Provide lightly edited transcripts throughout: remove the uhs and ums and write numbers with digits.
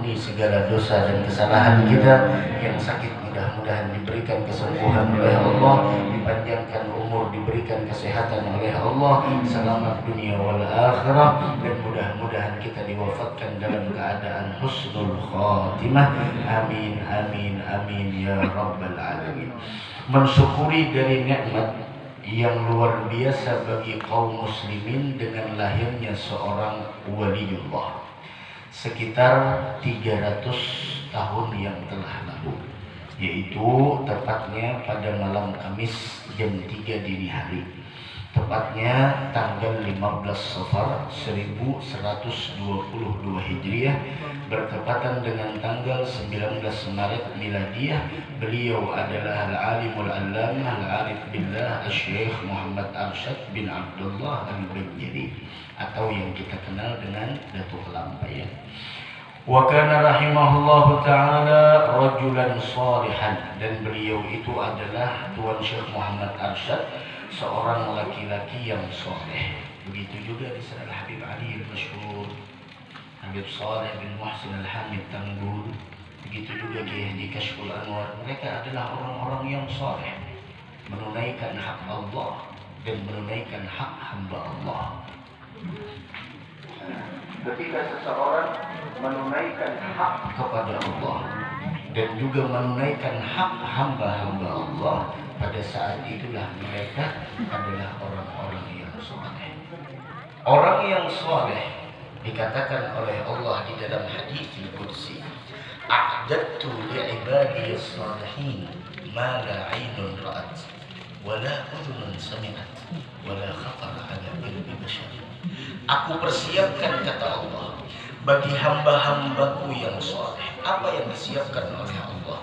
mengampuni segala dosa dan kesalahan kita. Yang sakit mudah-mudahan diberikan kesembuhan oleh Allah, dipanjangkan umur, diberikan kesehatan oleh Allah, selamat dunia wal akhirah, dan mudah-mudahan kita diwafatkan dalam keadaan husnul khatimah. Amin amin amin ya rabbal alamin. Mensyukuri dari nikmat yang luar biasa bagi kaum muslimin dengan lahirnya seorang waliullah sekitar 300 tahun yang telah lalu, yaitu tepatnya pada malam Kamis jam 3 dini hari, tepatnya tanggal 15 Safar 1122 Hijriah, bertepatan dengan tanggal 19 Maret Miladiyah. Beliau adalah Al-Alimul Allamah Al-Arif Billah Al-Syekh Muhammad Arsyad bin Abdullah Al-Banjari, atau yang kita kenal dengan Datuk Lampayan. Wa kana rahimahullahu ta'ala rajulan salihan, dan beliau itu adalah Tuan Syekh Muhammad Arsyad, seorang laki-laki yang soleh. Begitu juga di sana Habib Ali al-Masyhur, Habib Saleh bin Muhsin al-Hamid Tanggul, begitu juga Kiai Haji Kashful Anwar. Mereka adalah orang-orang yang soleh, menunaikan hak Allah dan menunaikan hak hamba Allah. Ketika seseorang menunaikan hak kepada Allah dan juga menunaikan hak hamba-hamba Allah, pada saat itulah mereka adalah orang-orang yang soleh. Orang yang soleh dikatakan oleh Allah di dalam hadits al-Qudsi, a'dadtu li'ibadiyas salihin ma la 'ainun ra'at wa la udhunun sami'at wa la khatara 'ala qalbi bashar. Aku persiapkan, kata Allah, bagi hamba-hambaku yang soleh. Apa yang disiapkan oleh Allah?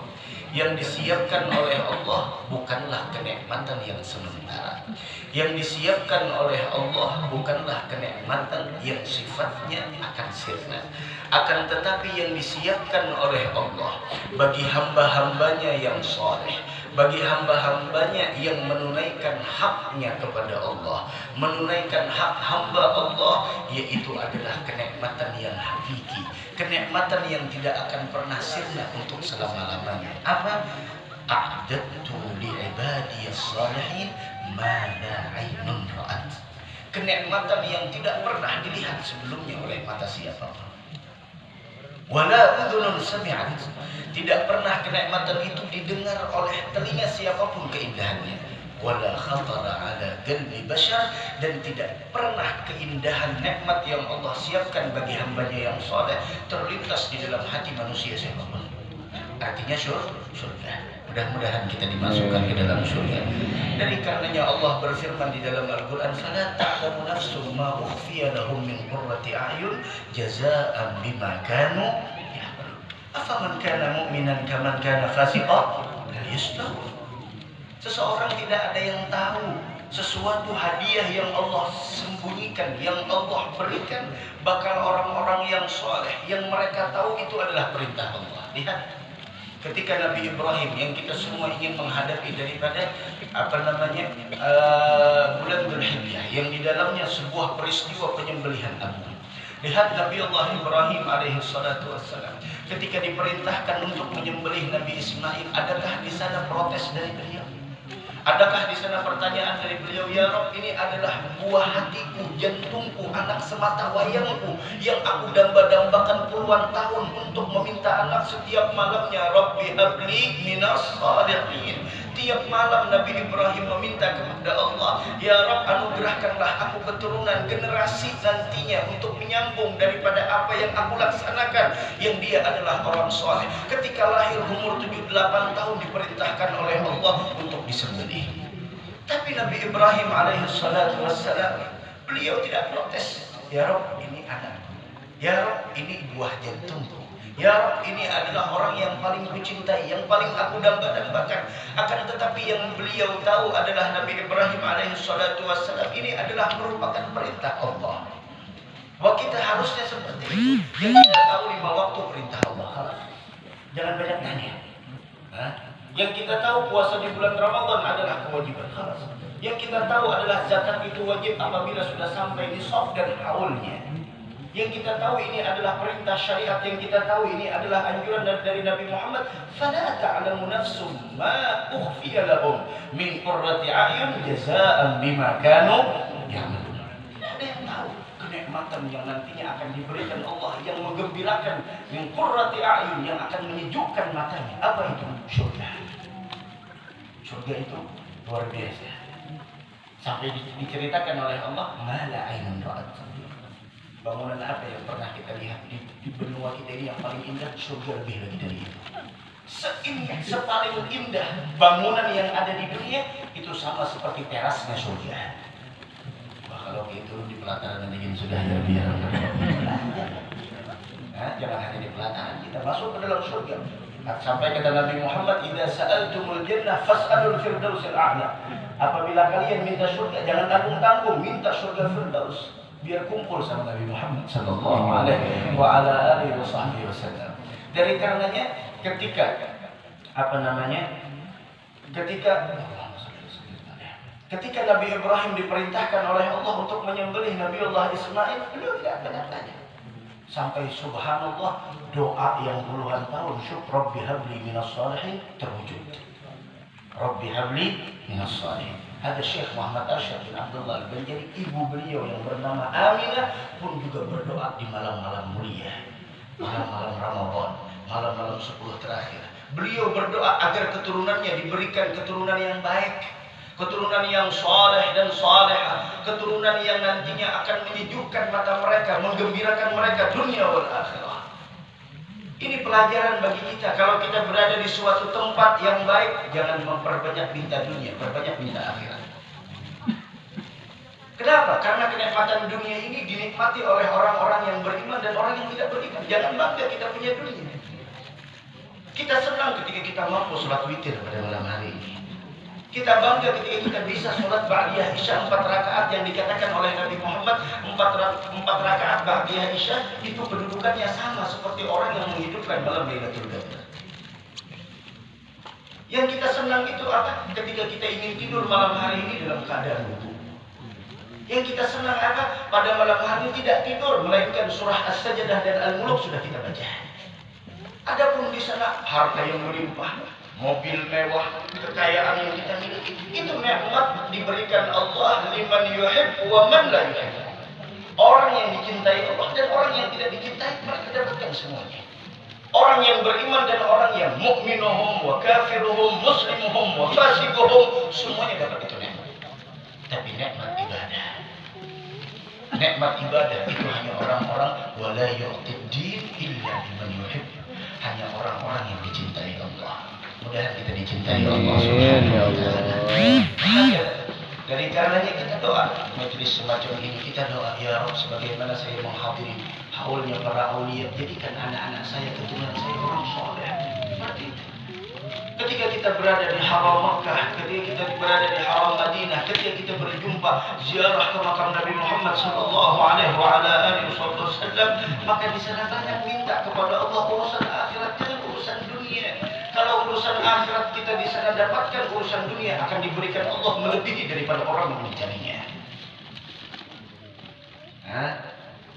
Yang disiapkan oleh Allah bukanlah kenikmatan yang sementara. Yang disiapkan oleh Allah bukanlah kenikmatan yang sifatnya akan sirna. Akan tetapi yang disiapkan oleh Allah bagi hamba-hambanya yang soleh, bagi hamba-hambanya yang menunaikan haknya kepada Allah, menunaikan hak hamba Allah, yaitu adalah kenikmatan yang hakiki, kenikmatan yang tidak akan pernah sirna untuk selama-lamanya. Apa? A'dadtu li'ibadiyas salihin ma la 'ainun ra'at. Kenikmatan yang tidak pernah dilihat sebelumnya oleh mata siapapun. Wala udhunun sami'at. Tidak pernah kenikmatan itu didengar oleh telinga siapapun keindahannya. Wala khatara 'ala qalbi bashar, dan tidak pernah keindahan nikmat yang Allah siapkan bagi hambanya yang soleh terlintas di dalam hati manusia siapapun. Artinya surga. Mudah-mudahan kita dimasukkan ke dalam surga. Dari karenanya Allah berfirman di dalam Al-Quran, فَلَا تَعْلَمُ نَفْسٌ مَا أُخْفِيَ لَهُم مِّن قُرَّةِ أَعْيُنٍ جَزَاءً بِمَا كَانُوا يَعْمَلُونَ أَفَمَنْ كَانَ مُؤْمِنًا كَمَنْ كَانَ فَاسِقًا لَا يَسْتَوُونَ. Seseorang tidak ada yang tahu sesuatu hadiah yang Allah sembunyikan, yang Allah berikan, bakal orang-orang yang soleh, yang mereka tahu itu adalah perintah Allah. Lihat, ketika Nabi Ibrahim yang kita semua ingin menghadapi daripada bulan Dzulhijjah, yang di dalamnya sebuah peristiwa penyembelihan agung. Lihat Nabi Allah Ibrahim alaihi salatu wassalam, ketika diperintahkan untuk menyembelih Nabi Ismail, adakah di sana protes dari beliau? Adakah di sana pertanyaan dari beliau, ya Rabb, ini adalah buah hatiku, jantungku, anak semata wayangku yang aku damba-dambakan puluhan tahun untuk meminta anak setiap malamnya. Rabbi habli minas salihin. Tiap malam Nabi Ibrahim meminta kepada Allah, ya Rabb, anugerahkanlah aku keturunan generasi nantinya untuk menyambung daripada apa yang aku laksanakan, yang dia adalah orang soleh. Ketika lahir umur 7-8 tahun diperintahkan oleh Allah untuk disembelih. Tapi Nabi Ibrahim alaihi salatu wassalam, beliau tidak protes. Ya Rabb, ini anakku. Ya Rabb, ini buah jantungku. Ya Rabb, ini adalah orang yang paling kucintai, yang paling aku damba-dambakan. Akan tetapi yang beliau tahu adalah Nabi Ibrahim alaihi salatu wassalam ini adalah merupakan perintah Allah. Wah, kita harusnya seperti itu. Yang kita tahu 5 waktu perintah Allah. Jangan banyak nanya. Yang kita tahu puasa di bulan Ramadan adalah kewajiban. Yang kita tahu adalah zakat itu wajib apabila sudah sampai nisab dan haulnya. Yang kita tahu ini adalah perintah syariat, yang kita tahu ini adalah anjuran dari Nabi Muhammad. Fala ta'lamu nafsum ma ukhfiya lahum min qurrati a'yun jazaa'an bima kanu ya'malun. Tidak ada yang tahu kenikmatan yang nantinya akan diberikan Allah, yang menggembirakan, min qurrati a'yun, yang akan menyejukkan matanya. Apa itu? Surga. Surga itu luar biasa. Sampai diceritakan oleh Allah, mala ainun ra'at. Bangunan apa yang pernah kita lihat di benua kita ini yang paling indah? Surga lebih lagi dari itu. Sepaling indah bangunan yang ada di dunia itu sama seperti terasnya surga. Wah, kalau gitu di pelataran ingin sudah ya biar jangan hanya di pelataran, kita masuk ke dalam surga. Sampai kata Nabi Muhammad, idza sa'altumul jannah fas'alul firdausil a'la. Apabila kalian minta surga, jangan tanggung-tanggung, minta surga firdaus. Biar kumpul sama Nabi Muhammad sallallahu alaihi wa ala alihi wasallam. Dari karenanya ketika ketika Nabi Ibrahim diperintahkan oleh Allah untuk menyembelih Nabi Allah Ismail, beliau tidak tanya-tanya. Sampai subhanallah doa yang puluhan tahun, Rabbi habli minas salihin, terwujud. Rabbi habli minas salihin. Ada Syekh Muhammad Arsyad bin Abdullah Al-Banjari, ibu beliau yang bernama Aminah pun juga berdoa di malam-malam mulia, malam-malam Ramadan, malam-malam 10 terakhir. Beliau berdoa agar keturunannya diberikan keturunan yang baik, keturunan yang saleh dan salehah, keturunan yang nantinya akan menyejukkan mata mereka, menggembirakan mereka dunia wal akhirah. Ini pelajaran bagi kita. Kalau kita berada di suatu tempat yang baik, jangan memperbanyak minta dunia, perbanyak minta akhirat. Kenapa? Karena kenikmatan dunia ini dinikmati oleh orang-orang yang beriman dan orang yang tidak beriman. Jangan bangga kita punya dunia. Kita senang ketika kita mampu sholat witir pada malam hari ini. Kita bangga ketika kita bisa sholat ba'diyah isya 4 rakaat yang dikatakan oleh Nabi Muhammad 4 rakaat ba'diyah isya itu kedudukannya sama seperti orang yang menghidupkan malam Lailatul Qadar. Yang kita senang itu apa? Ketika kita ingin tidur malam hari ini dalam keadaan wudu. Yang kita senang apa? Pada malam hari tidak tidur melainkan surah As-Sajdah dan Al-Mulk sudah kita baca. Adapun di sana harta yang melimpah, mobil mewah, kekayaan yang kita miliki, itu nikmat diberikan Allah liman yuhib wa man la yuhib. Orang yang dicintai Allah dan orang yang tidak dicintai, mereka dapatkan semuanya. Orang yang beriman dan orang yang mukminuhum wa kafiruhum, muslimuhum wa fasiquhum, semuanya dapat itu nikmat. Tapi nikmat ibadah, nikmat ibadah itu hanya orang-orang wala yu'tid din illa liman yuhib, hanya orang-orang yang dicintai Allah. Mudah-mudahan kita dicintai Allah Subhanahu wa taala. Dari karenanya kita doa majelis semacam ini, kita doa ya Rabb, sebagaimana saya menghadiri haulnya para aulia, jadikan anak-anak saya, keturunan saya orang soleh seperti itu. Ketika kita berada di haram Makkah, ketika kita berada di haram Madinah, ketika kita berjumpa ziarah ke makam Nabi Muhammad sallallahu alaihi wa ala alihi wasallam, maka di sana banyak minta kepada Allah urusan akhirat, jangan urusan dunia. Kalau urusan akhirat kita di sana dapatkan, urusan dunia akan diberikan Allah melebihi daripada orang yang mencarinya.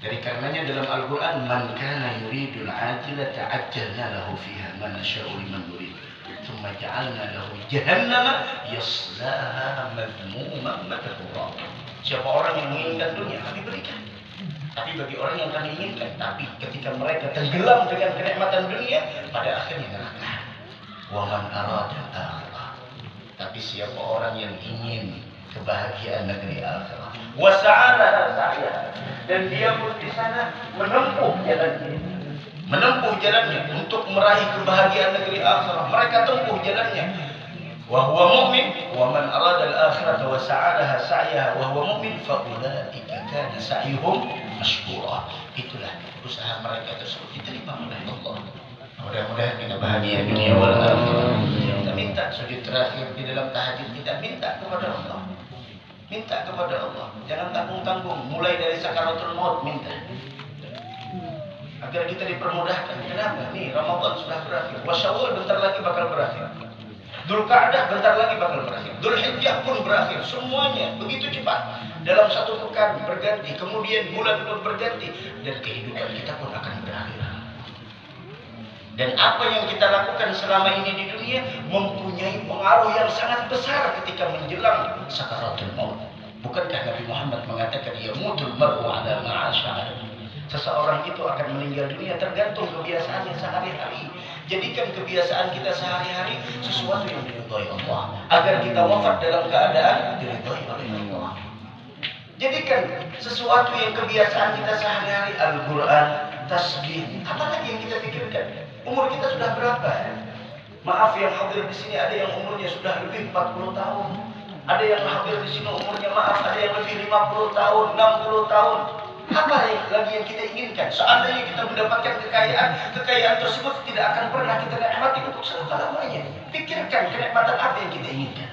Dari karenanya dalam Al-Quran, man kana yuridul ajilata ajjalna lahu fiha ma nasha'u liman nurid, thumma ja'alna lahu jahannama yaslaha madhmuman madhura. Siapa orang yang menginginkan dunia, kami berikan. Tapi bagi orang yang kami inginkan, tapi ketika mereka tenggelam dengan kenikmatan dunia, pada akhirnya neraka. Wa man arada akhirah. Tapi siapa orang yang ingin kebahagiaan negeri akhirat, wa sa'ala sa'ya, dan dia pun di sana menempuh jalannya untuk meraih kebahagiaan negeri akhirat, mereka tempuh jalannya. Wa huwa mu'min wa man arada al-akhirata wa sa'alaha sa'yaha wa huwa mu'min fa ulaika kana sa'yuhum mashkura. Itulah usaha mereka tersebut diterima oleh Allah. Mudah-mudahan kita bahagia dunia wal akhirah. Kita minta sujud terakhir di dalam tahajud, kita minta kepada Allah. Minta kepada Allah. Jangan tanggung-tanggung. Mulai dari sakaratul maut minta. Agar kita dipermudahkan. Kenapa? Nih Ramadan sudah berakhir. Syawal bentar lagi bakal berakhir. Dzulqa'dah bentar lagi bakal berakhir. Dzulhijjah pun berakhir. Semuanya begitu cepat. dalam satu pekan berganti, kemudian bulan pun berganti, dan kehidupan kita pun akan berakhir. Dan apa yang kita lakukan selama ini di dunia mempunyai pengaruh yang sangat besar ketika menjelang sakaratul maut. Bukankah Nabi Muhammad mengatakan yamutul mar'u ala ma 'asha? Seseorang itu akan meninggal dunia tergantung kebiasaannya sehari-hari. Jadikan kebiasaan kita sehari-hari sesuatu yang diridhai Allah, agar kita wafat dalam keadaan diridhai oleh Allah. Jadikan sesuatu yang kebiasaan kita sehari-hari, Al-Quran, tasbih, apalagi yang kita pikirkan. Umur kita sudah berapa? Maaf yang hadir di sini ada yang umurnya sudah lebih 40 tahun. Ada yang hadir di sini umurnya maaf ada yang lebih 50 tahun, 60 tahun. Apa lagi yang kita inginkan? Seandainya kita mendapatkan kekayaan tersebut tidak akan pernah kita nikmati untuk selama-lamanya. Pikirkan kenikmatan apa yang kita inginkan.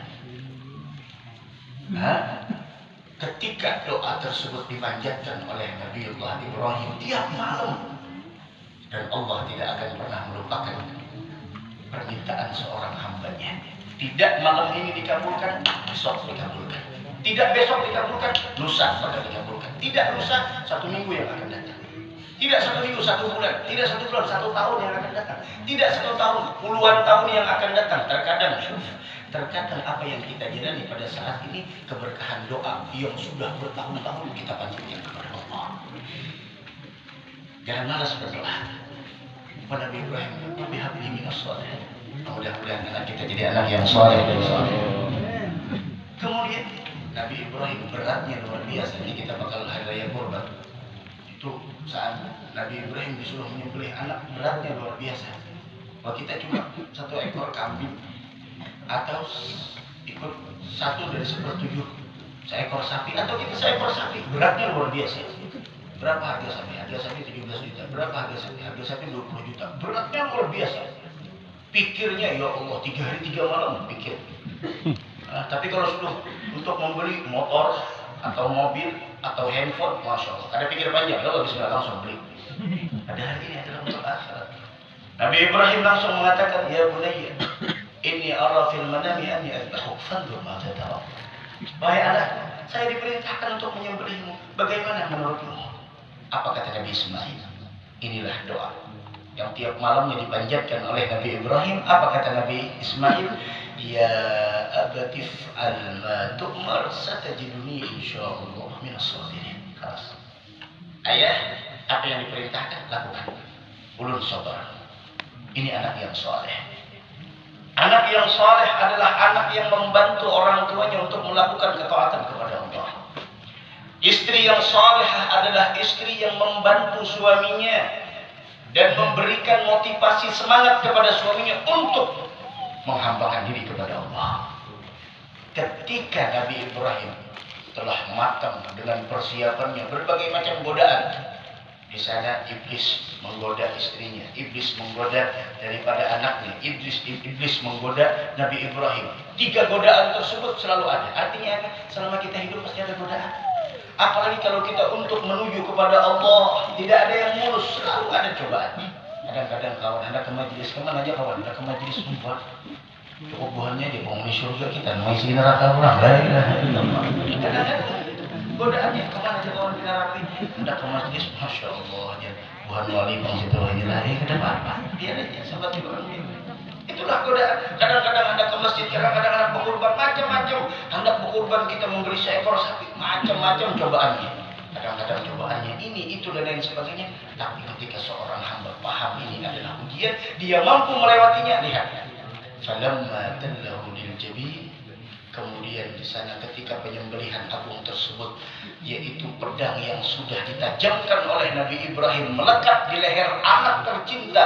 Ketika doa tersebut dipanjatkan oleh Nabiullah Ibrahim tiap malam, dan Allah tidak akan pernah melupakan permintaan seorang hambanya. Tidak malam ini dikabulkan, besok dikabulkan. Tidak besok dikabulkan, lusa pada dikabulkan. Tidak lusa, 1 minggu yang akan datang. Tidak 1 minggu, 1 bulan. Tidak 1 bulan, 1 tahun yang akan datang. Tidak 1 tahun, puluhan tahun yang akan datang. Terkadang apa yang kita jalani pada saat ini keberkahan doa yang sudah bertahun-tahun kita panjatkan kepada Allah. Jangan malas berdoa. Nabi Ibrahim, Rabbi habli minas shalihin. Mudah-mudahan anak kita jadi anak yang saleh dan saleh. Kemudian Nabi Ibrahim beratnya luar biasa. Ini kita bakal hari raya kurban. Itu saat Nabi Ibrahim disuruh menyembelih anak, beratnya luar biasa. Kalau kita cuma 1 ekor kambing atau ikut 1 dari 1/7 seekor sapi, atau kita seekor sapi, beratnya luar biasa. Berapa harga sapi? Harga sapi 17 juta. Berapa harga sapi? Harga sapi 20 juta. Beratnya luar biasa. Pikirnya ya Allah 3 hari 3 malam pikir. Tapi kalau sudah untuk membeli motor atau mobil atau handphone, masya Allah. Ada pikir panjang, ya Allah bisa langsung beli. Ada hari ini adalah untuk akhirat. Nabi Ibrahim langsung mengatakan, ya bunayya, inni ara fil manami anni adbahuk fanzur ma tara. Wahai anak, saya diperintahkan untuk menyembelihmu. Bagaimana menurutmu? Apa kata Nabi Ismail? Inilah doa yang tiap malamnya dipanjatkan oleh Nabi Ibrahim. Apa kata Nabi Ismail? Ya abatif al-ma tu'mar satajiduni insyaallah minas sabirin. Keras. Ayah, apa yang diperintahkan lakukan. Ulun sabar. Ini anak yang saleh. Anak yang saleh adalah anak yang membantu orang tuanya untuk melakukan ketaatan kepada Allah. Istri yang salehah adalah istri yang membantu suaminya dan memberikan motivasi semangat kepada suaminya untuk menghambakan diri kepada Allah. Ketika Nabi Ibrahim telah matang dengan persiapannya berbagai macam godaan, di sana iblis menggoda istrinya, iblis menggoda daripada anaknya, iblis menggoda Nabi Ibrahim. 3 godaan tersebut selalu ada. Artinya apa? Selama kita hidup pasti ada godaan. Apalagi kalau kita untuk menuju kepada Allah, tidak ada yang mulus, selalu ada cobaan. Kadang-kadang kawan Anda ke majelis, kemana aja kawan Anda ke majelis membuat cukup buahnya di penghuni surga kita, mau isi neraka orang. Kadang-kadang godaannya kemana aja kawan di neraka ini, Anda ke majelis, masya Allah aja buah wali bang situ aja lah, kenapa apa? Biar aja sahabat orang ini. Itulah godaan. Kadang-kadang Anda ke masjid, kadang-kadang Anda berkurban, macam-macam. Anda berkurban, kita memberi seekor sapi, macam-macam cobaannya. Kadang-kadang cobaannya ini, itu, dan lain sebagainya. Tapi ketika seorang hamba paham ini adalah ujian, dia mampu melewatinya. Lihat. Falamma tallahu lil jabin. Kemudian di sana ketika penyembelihan agung tersebut, yaitu pedang yang sudah ditajamkan oleh Nabi Ibrahim melekat di leher anak tercinta,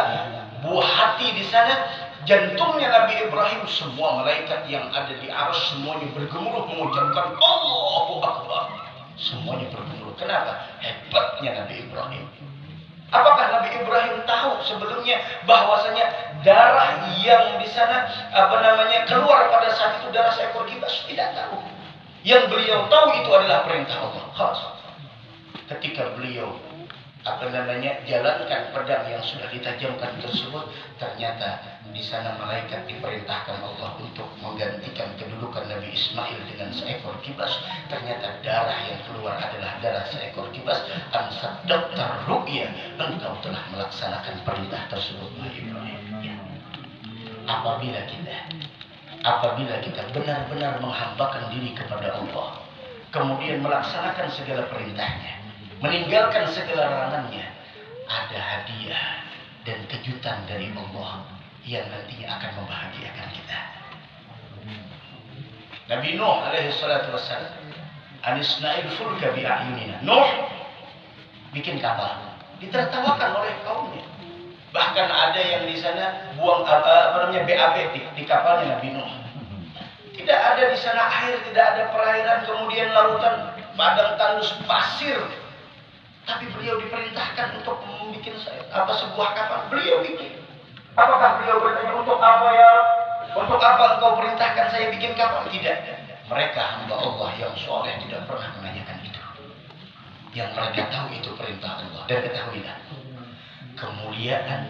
buah hati di sana. Jantungnya Nabi Ibrahim, semua malaikat yang ada di arsy semuanya bergemuruh mengucapkan Allahu Akbar. Semuanya bergemuruh. Kenapa? Hebatnya Nabi Ibrahim. Apakah Nabi Ibrahim tahu sebelumnya bahwasanya darah yang di sana keluar pada saat itu darah seekor kibas? Tidak tahu. Yang beliau tahu itu adalah perintah Allah. Khas. Ketika beliau jalankan pedang yang sudah ditajamkan tersebut, ternyata di sana malaikat diperintahkan Allah untuk menggantikan kedudukan Nabi Ismail dengan seekor kibas. Ternyata darah yang keluar adalah darah seekor kibas. Dokter ruqyah, engkau telah melaksanakan perintah tersebut, Ibrahim. Ya. Apabila kita benar-benar menghambakan diri kepada Allah, kemudian melaksanakan segala perintahnya, meninggalkan segala larangannya, ada hadiah dan kejutan dari Allah yang nantinya akan membahagiakan kita. Nabi Nuh alaihi salatu wassalam, anisna'il fulka bi'ayunina. Nuh bikin kapal, ditertawakan oleh kaumnya. Bahkan ada yang di sana buang BAB di kapalnya Nabi Nuh. Tidak ada di sana air, tidak ada perairan, kemudian lautan padang tandus pasir. Tapi beliau diperintahkan untuk membuat sebuah kapal. Beliau bikin. Apakah beliau bertanya, untuk apa ya? Untuk apa engkau perintahkan saya bikin kapal? Tidak. Mereka hamba Allah yang soleh tidak pernah menanyakan itu. Yang mereka tahu itu perintah Allah. Dan ketahuilah, kemuliaan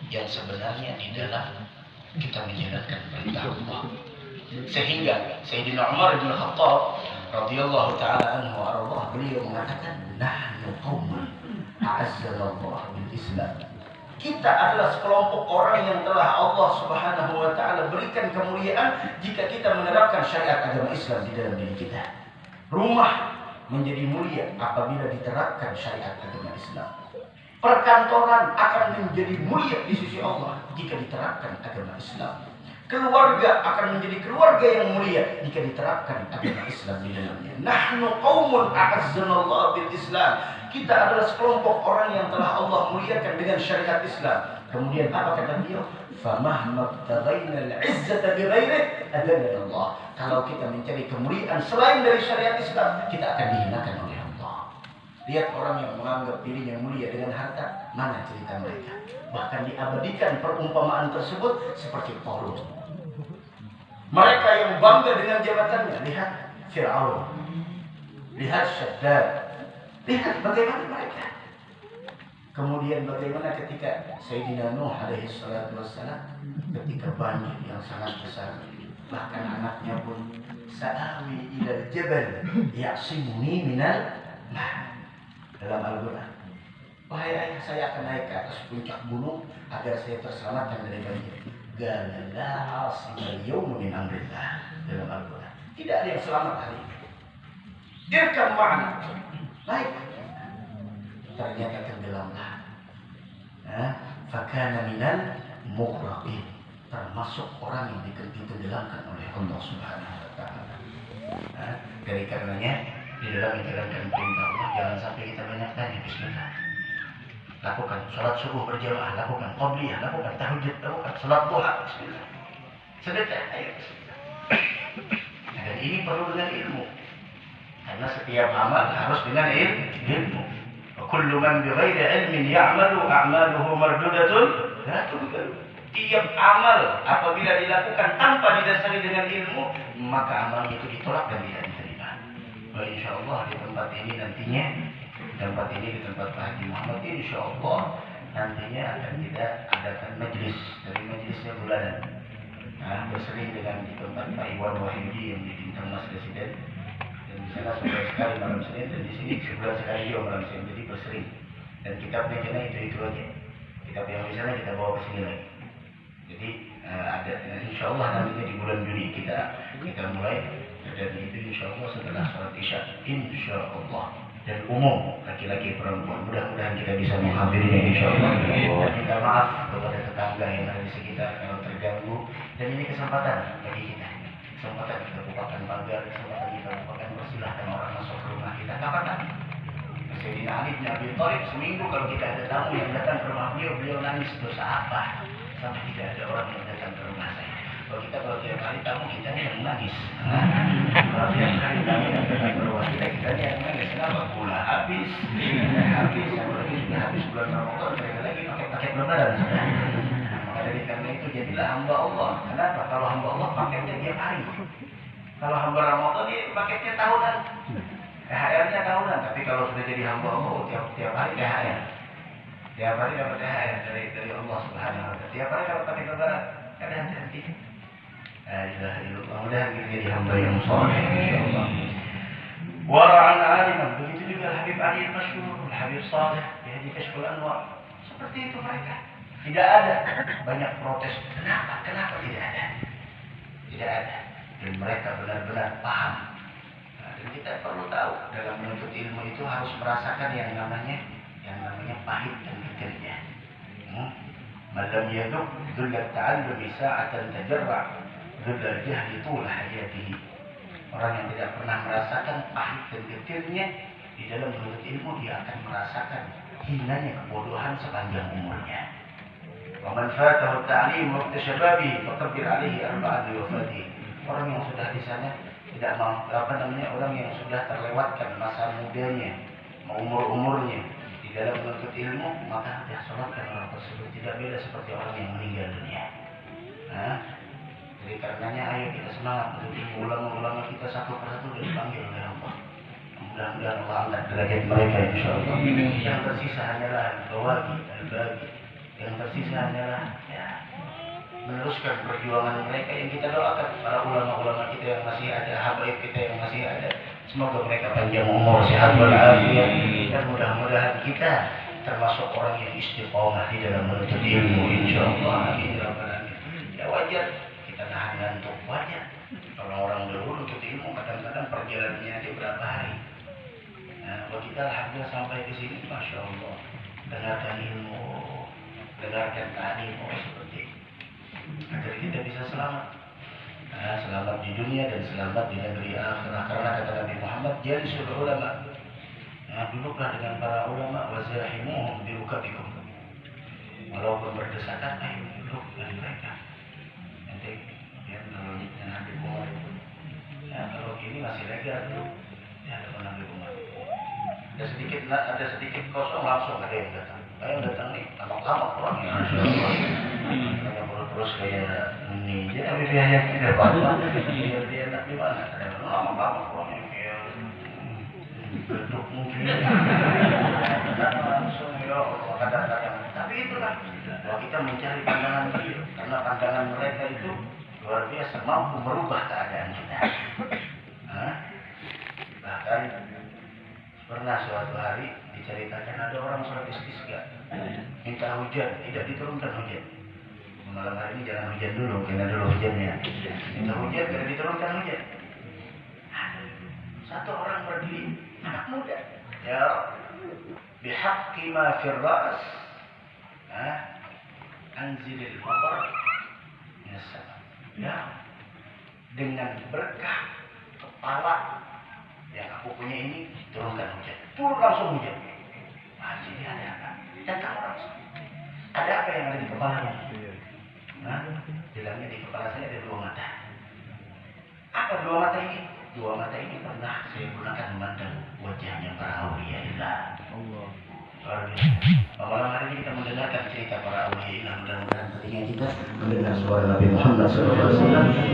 yang sebenarnya di dalam kita menjalankan perintah Allah. Sehingga Sayyidina Umar bin Khattab radhiyallahu taala anhu wa ardhah, beliau mengatakan, nahnu qaumun a'azzana Allah bil Islam. Kita adalah sekelompok orang yang telah Allah Subhanahu wa taala berikan kemuliaan jika kita menerapkan syariat agama Islam di dalam diri kita. Rumah menjadi mulia apabila diterapkan syariat agama Islam. Perkantoran akan menjadi mulia di sisi Allah jika diterapkan agama Islam. Keluarga akan menjadi keluarga yang mulia jika diterapkan agama Islam di dalamnya. Nahnu qaumun a'azzanallahu bil Islam. Kita adalah sekelompok orang yang telah Allah muliakan dengan syariat Islam. Kemudian apa kata beliau? Famahma btaghaina al-'izzata bighairihi adallana Allah. Kalau kita mencari kemuliaan selain dari syariat Islam, kita akan dihinakan oleh Allah. Lihat orang yang menganggap dirinya mulia dengan harta, mana cerita mereka? Bahkan diabadikan perumpamaan tersebut seperti Qarun. Mereka yang bangga dengan jabatannya, lihat Fir'aun, lihat Shaddad, lihat bagaimana mereka. Kemudian bagaimana ketika Sayyidina Nuh alaihi salatu wassalam, ketika banjir yang sangat besar, bahkan anaknya pun sa'awi ilal jabal ya'simuni minal ma'. Dalam Al-Quran, wahai ayah, saya akan naik ke atas puncak gunung agar saya terselamatkan dari banjir. Qala la 'asima al-yawma min amrillah. Dalam Al-Quran, tidak ada yang selamat hari ini. Irkam ma'ana, naik. Ternyata tenggelamlah. Fakana minal mughraqin, termasuk orang yang ditenggelamkan oleh Allah Subhanahu wa taala. Dari karenanya, di dalam menjalankan perintah Allah, jangan sampai kita banyak tanya. Bismillah, lakukan sholat subuh berjamaah, lakukan qabliyah, lakukan tahajud, lakukan sholat duha, bismillah. Sedekah, ayo bismillah. Dan ini perlu dengan ilmu, karena setiap amal harus dengan ilmu. Wa kullu man bighairi ilmin ya'malu a'maluhu mardudatun la tuqbal. Tiap amal apabila dilakukan tanpa didasari dengan ilmu, maka amalnya itu ditolak dan tidak diterima. Insya Allah di tempat ini nantinya, di tempat Pak Haji Muhammad, insya Allah nantinya akan kita adakan majelis, dari majelisnya bulanan. Bersering dengan di tempat Pak Iwan Wahyudi yang di bintang Mas Presiden, dan di sana sebulan sekali malam Senin, dan di sini sebulan sekali juga malam Senin. Jadi bersering, dan kitabnya kena itu aja. Kitab yang di sana kita bawa ke sini lagi. Jadi ada, insya Allah nantinya di bulan Juni kita mulai. Dan itu insya Allah setelah sholat isya, insya Allah, dan umum laki-laki perempuan, mudah-mudahan kita bisa menghadirinya insya Allah. Dan minta maaf kepada tetangga yang ada di sekitar kalau terganggu. Dan ini kesempatan bagi kita, kesempatan kita bukakan pagar, kesempatan kita bukakan, persilahkan orang masuk ke rumah kita. Kapan lagi? Sayyidina Ali bin Abi Thalib, seminggu kalau kita ada tamu yang datang ke rumah beliau nangis, dosa apa sampai tidak ada orang yang datang ke rumah saya. Kalau tiap hari tamu kita yang nangis. Kalau tiap hari tamu yang datang ke rumah kita yang nangis. Kenapa? Gula habis. Apalagi sudah habis bulan Ramadan, mereka lagi pakai lebaran. Maka dari karena itu jadilah hamba Allah. Kenapa? Kalau hamba Allah paketnya tiap hari. Kalau hamba Ramadan ini paketnya tahunan. THR-nya tahunan. Tapi kalau sudah jadi hamba Allah tiap hari THR. Tiap hari dapat THR dari Allah Subhanahu wa taala. Tiap hari dapat pakai lebaran. Ada hati-hati. La ilaha illallah. Mudah jadi hamba yang saleh insyaallah. Wara'an aliman. Begitu juga Habib Ali Masyhur, Habib Saleh, Hadi Kashful Anwar. Seperti itu mereka. Tidak ada banyak protes. Kenapa tidak ada? Tidak ada. Dan mereka benar-benar paham. Nah, dan kita perlu tahu dalam menuntut ilmu itu harus merasakan yang namanya pahit dan pahitnya. Malam yaduk dzullat ta'allumi sa'atan tajarra dzullat jahli tul hayatihi. Orang yang tidak pernah merasakan pahit dan getirnya di dalam menuntut ilmu, dia akan merasakan hinanya kebodohan sepanjang umurnya. Wa man fatahu at-ta'lim waqta shababihi faqabbir 'alaihi arba'an li wafatihi. Orang yang sudah di sana tidak mau orang yang sudah terlewatkan masa mudanya, umur-umurnya di dalam menuntut ilmu, maka dia salatkan orang tersebut. Tidak beda seperti orang yang meninggal dunia. Jadi karenanya ayo kita semangat untuk ulama-ulama kita satu persatu dan dipanggil oleh Allah. Mudah-mudahan Allah angkat derajat mereka insyaallah. Yang tersisa hanyalah al-bagi. Yang tersisa hanyalah meneruskan perjuangan mereka yang kita doakan, para ulama-ulama kita yang masih ada, habaib kita yang masih ada. Semoga mereka panjang umur, sehat walafiat, dan mudah-mudahan kita termasuk orang yang istiqomah di dalam menuntut ilmu insyaallah. Amin ya rabbal alamin. Ya wajar kita nahan ngantuk, wajar. Orang-orang dahulu menuntut ilmu kadang-kadang perjalanannya ada berapa hari. Nah, kalau kita alhamdulillah sampai ke sini, masya Allah, dengarkan ilmu, dengarkan ta'lim seperti itu, agar kita bisa selamat. Selamat di dunia dan selamat di negeri akhirat. Karena kata Nabi Muhammad, jalisul ulama. Duduklah dengan para ulama, wazahimuhum birukatikum. Walaupun berdesakan, ayo duduk dengan mereka. Nanti kalau Nabi Umar itu, kalau gini masih lega dulu. Ada Nabi Umar. Ada sedikit kosong, langsung ada yang datang. Yang datang nih, lama-lama orangnya. Terus kayak ini, jadi biaya tidak apa-apa. Dia enak di mana? Lama-lama orangnya kayak geduk mungkin. Langsung ya Allah kadang-kadang. Tapi itulah kalau kita mencari pandangan beliau, karena pandangan mereka itu luar biasa, mampu merubah keadaan kita. Bahkan pernah suatu hari diceritakan ada orang sholat istisqa, minta hujan, tidak diturunkan hujan. Malam hari ini jangan hujan dulu, karena dulu hujannya. Minta hujan, karena diturunkan hujan. Satu orang berdiri, anak muda. Ya, bihaqqi ma fir ra's, anzilil matar minas sama. Ya, dengan berkah kepala yang aku punya ini, turunkan hujan. Turun langsung hujan. Jadi ada apa? Datang langsung. Ada apa yang ada di kepalanya? Bilangnya di kepala saya ada dua mata. Apa dua mata ini? Dua mata ini pernah saya gunakan memandang wajahnya para awliyaillah. Allah. Malam hari ini kita mendengarkan cerita para awliyaillah. Mudah-mudahan ketika kita mendengar suara Nabi Muhammad SAW.